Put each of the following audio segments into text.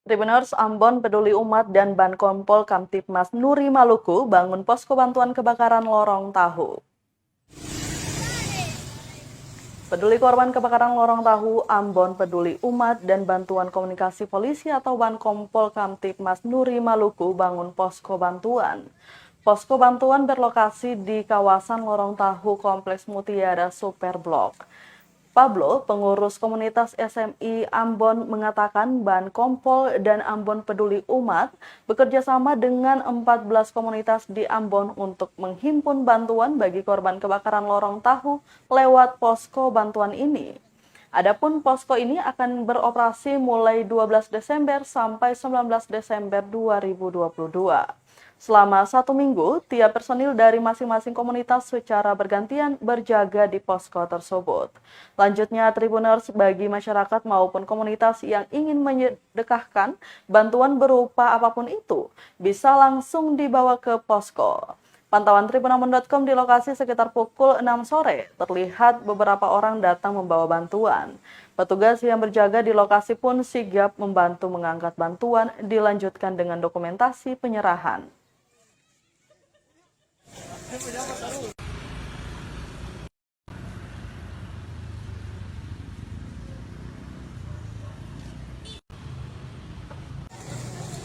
Tribuners Ambon Peduli Umat dan Bankompol Kamtibmas Nuri Maluku bangun posko bantuan kebakaran lorong tahu. Peduli korban kebakaran lorong tahu Ambon Peduli Umat dan Bantuan Komunikasi Polisi atau Bankompol Kamtibmas Nuri Maluku bangun posko bantuan. Posko bantuan berlokasi di kawasan lorong tahu Kompleks Mutiara Superblok. Pablo, pengurus komunitas SMI Ambon, mengatakan Bankompol dan Ambon Peduli Umat bekerja sama dengan 14 komunitas di Ambon untuk menghimpun bantuan bagi korban kebakaran lorong tahu lewat posko bantuan ini. Adapun posko ini akan beroperasi mulai 12 Desember sampai 19 Desember 2022. Selama 1 minggu, tiap personil dari masing-masing komunitas secara bergantian berjaga di posko tersebut. Lanjutnya, Tribuners bagi masyarakat maupun komunitas yang ingin menyedekahkan bantuan berupa apapun itu, bisa langsung dibawa ke posko. Pantauan tribunambon.com di lokasi sekitar pukul 6 sore, terlihat beberapa orang datang membawa bantuan. Petugas yang berjaga di lokasi pun sigap membantu mengangkat bantuan, dilanjutkan dengan dokumentasi penyerahan.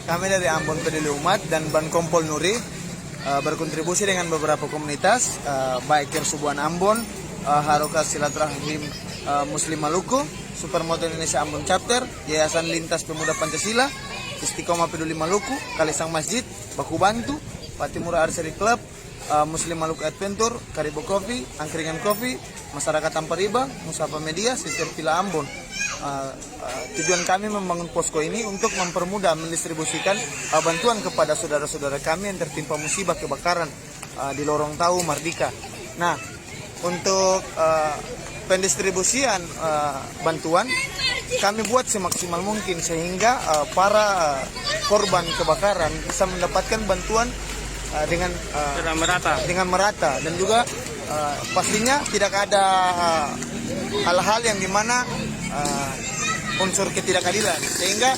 Kami dari Ambon Peduli Umat dan Bankompol Nuri berkontribusi dengan beberapa komunitas, baik Kersubuan Ambon, Harokat Silaturahim Muslim Maluku, Supermoto Indonesia Ambon Chapter, Yayasan Lintas Pemuda Pancasila, Istiqomah Peduli Maluku, Kalisang Masjid, Baku Bantu, Patimura Archery Club, Muslim Maluku Adventure, Karibo Coffee, Angkringan Coffee, Masyarakat Tampariba, Musapa Media, Sister Pila Ambon. Tujuan kami membangun posko ini untuk mempermudah mendistribusikan bantuan kepada saudara-saudara kami yang tertimpa musibah kebakaran di lorong tahu Mardika. Nah, untuk pendistribusian bantuan kami buat semaksimal mungkin sehingga para korban kebakaran bisa mendapatkan bantuan dengan merata dan juga pastinya tidak ada hal-hal yang dimana unsur ketidakadilan sehingga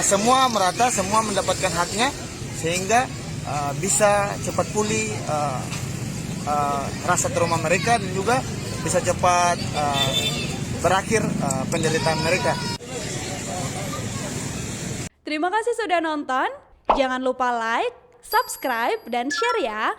semua merata, semua mendapatkan haknya sehingga bisa cepat pulih rasa trauma mereka dan juga bisa cepat berakhir penderitaan mereka. Terima kasih sudah nonton. Jangan lupa like, subscribe, dan share ya.